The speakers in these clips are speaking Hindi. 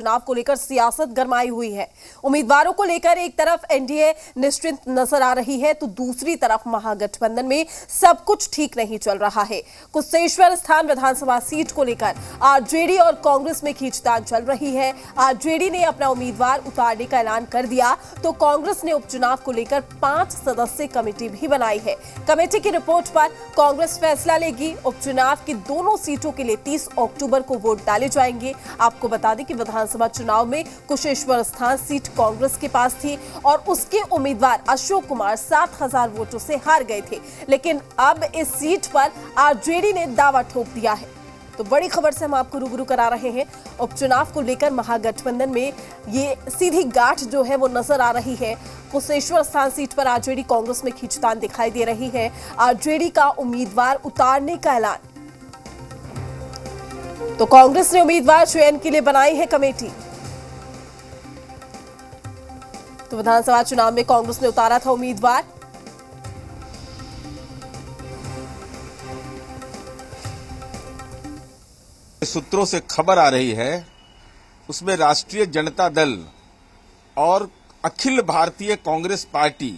चुनाव को लेकर सियासत गरमाई हुई है। उम्मीदवारों को लेकर एक तरफ एनडीए निश्चिंत नजर आ रही है तो दूसरी तरफ महागठबंधन में सब कुछ ठीक नहीं चल रहा है। कुशेश्वर स्थान विधानसभा सीट को लेकर आरजेडी और कांग्रेस में खींचतान चल रही है। आरजेडी ने अपना उम्मीदवार उतारने का ऐलान कर दिया तो कांग्रेस ने उपचुनाव को लेकर 5 सदस्यीय कमेटी भी बनाई है। कमेटी की रिपोर्ट पर कांग्रेस फैसला लेगी। उपचुनाव की दोनों सीटों के लिए 30 अक्टूबर को वोट डाले जाएंगे। आपको बता दें कि विधानसभा चुनाव में कुशेश्वर स्थान सीट कांग्रेस के पास थी और उसके उम्मीदवार अशोक कुमार 7000 वोटों से हार गए थे, लेकिन अब इस सीट पर आरजेडी ने दावा ठोक दिया है। तो बड़ी खबर से हम आपको रूबरू करा रहे हैं। उपचुनाव को लेकर महागठबंधन में ये सीधी गांठ जो है वो नजर आ रही है। कुशेश्वर स्थान सीट पर आरजेडी कांग्रेस में खींचतान दिखाई दे रही है। आरजेडी का उम्मीदवार उतारने का ऐलान, तो कांग्रेस ने उम्मीदवार चयन के लिए बनाई है कमेटी। तो विधानसभा चुनाव में कांग्रेस ने उतारा था उम्मीदवार। सूत्रों से खबर आ रही है, उसमें राष्ट्रीय जनता दल और अखिल भारतीय कांग्रेस पार्टी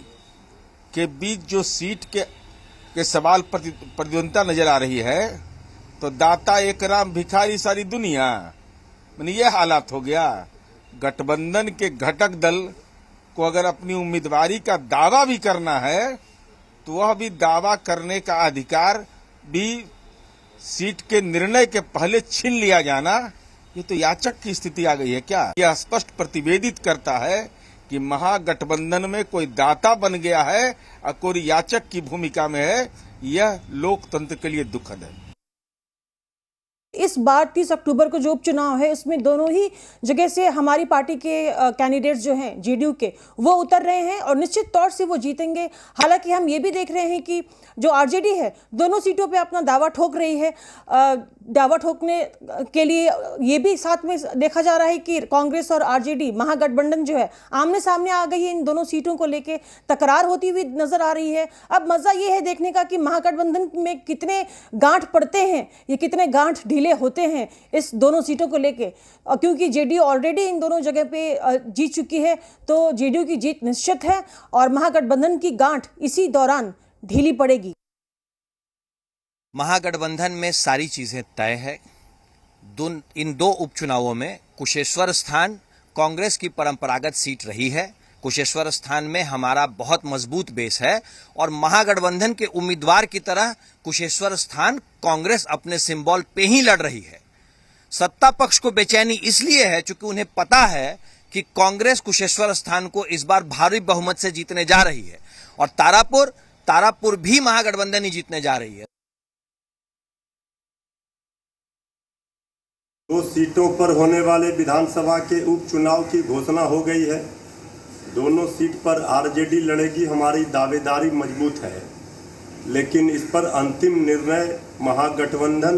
के बीच जो सीट के सवाल प्रतिद्वंदिता नजर आ रही है, तो दाता एक राम भिखारी सारी दुनिया, यानी ये हालात हो गया। गठबंधन के घटक दल को अगर अपनी उम्मीदवारी का दावा भी करना है तो वह भी दावा करने का अधिकार भी सीट के निर्णय के पहले छीन लिया जाना, ये तो याचक की स्थिति आ गई है क्या? यह स्पष्ट प्रतिवेदित करता है कि महागठबंधन में कोई दाता बन गया है और कोई याचक की भूमिका में है। यह लोकतंत्र के लिए दुखद है। इस बार 30 अक्टूबर को जो उपचुनाव है उसमें दोनों ही जगह से हमारी पार्टी के कैंडिडेट्स जो हैं जेडीयू के, वो उतर रहे हैं और निश्चित तौर से वो जीतेंगे। हालांकि हम ये भी देख रहे हैं कि जो आरजेडी है दोनों सीटों पे अपना दावा ठोक रही है। दावा ठोकने के लिए ये भी साथ में देखा जा रहा है कि कांग्रेस और आरजेडी महागठबंधन जो है आमने सामने आ गई है। इन दोनों सीटों को लेके तकरार होती हुई नजर आ रही है। अब मजा ये है देखने का कि महागठबंधन में कितने गांठ पड़ते हैं, ये कितने गांठ ढीले होते हैं इस दोनों सीटों को लेके, क्योंकि जेडीयू ऑलरेडी इन दोनों जगह पे जीत चुकी है, तो जेडीयू की जीत निश्चित है और महागठबंधन की गांठ इसी दौरान ढीली पड़ेगी। महागठबंधन में सारी चीजें तय है। इन दो उपचुनावों में कुशेश्वर स्थान कांग्रेस की परंपरागत सीट रही है। कुशेश्वर स्थान में हमारा बहुत मजबूत बेस है और महागठबंधन के उम्मीदवार की तरह कुशेश्वर स्थान कांग्रेस अपने सिंबल पे ही लड़ रही है। सत्ता पक्ष को बेचैनी इसलिए है क्योंकि उन्हें पता है कि कांग्रेस कुशेश्वर स्थान को इस बार भारी बहुमत से जीतने जा रही है और तारापुर भी महागठबंधन ही जीतने जा रही है। 2 सीटों पर होने वाले विधानसभा के उपचुनाव की घोषणा हो गई है। दोनों सीट पर आरजेडी लड़ेगी, हमारी दावेदारी मजबूत है, लेकिन इस पर अंतिम निर्णय महागठबंधन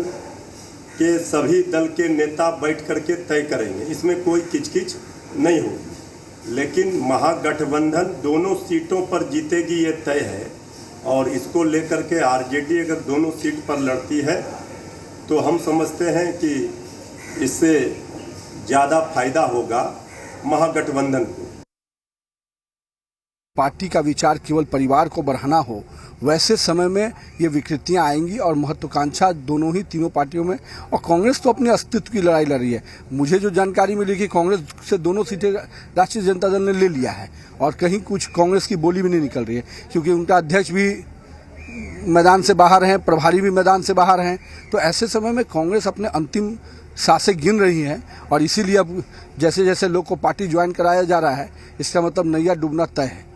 के सभी दल के नेता बैठ करके तय करेंगे। इसमें कोई किचकिच नहीं होगी, लेकिन महागठबंधन दोनों सीटों पर जीतेगी ये तय है। और इसको लेकर के आरजेडी अगर दोनों सीट पर लड़ती है तो हम समझते हैं कि इससे ज़्यादा फायदा होगा महागठबंधन को। पार्टी का विचार केवल परिवार को बढ़ाना हो, वैसे समय में ये विकृतियां आएंगी और महत्वाकांक्षा दोनों ही तीनों पार्टियों में। और कांग्रेस तो अपने अस्तित्व की लड़ाई लड़ रही है। मुझे जो जानकारी मिली कि कांग्रेस से दोनों सीटें राष्ट्रीय जनता दल ने ले लिया है और कहीं कुछ कांग्रेस की बोली भी नहीं निकल रही है, क्योंकि उनका अध्यक्ष भी मैदान से बाहर हैं, प्रभारी भी मैदान से बाहर हैं। तो ऐसे समय में कांग्रेस अपने अंतिम सांसें गिन रही हैं और इसीलिए अब जैसे जैसे लोग को पार्टी ज्वाइन कराया जा रहा है, इसका मतलब नैया डूबना तय है।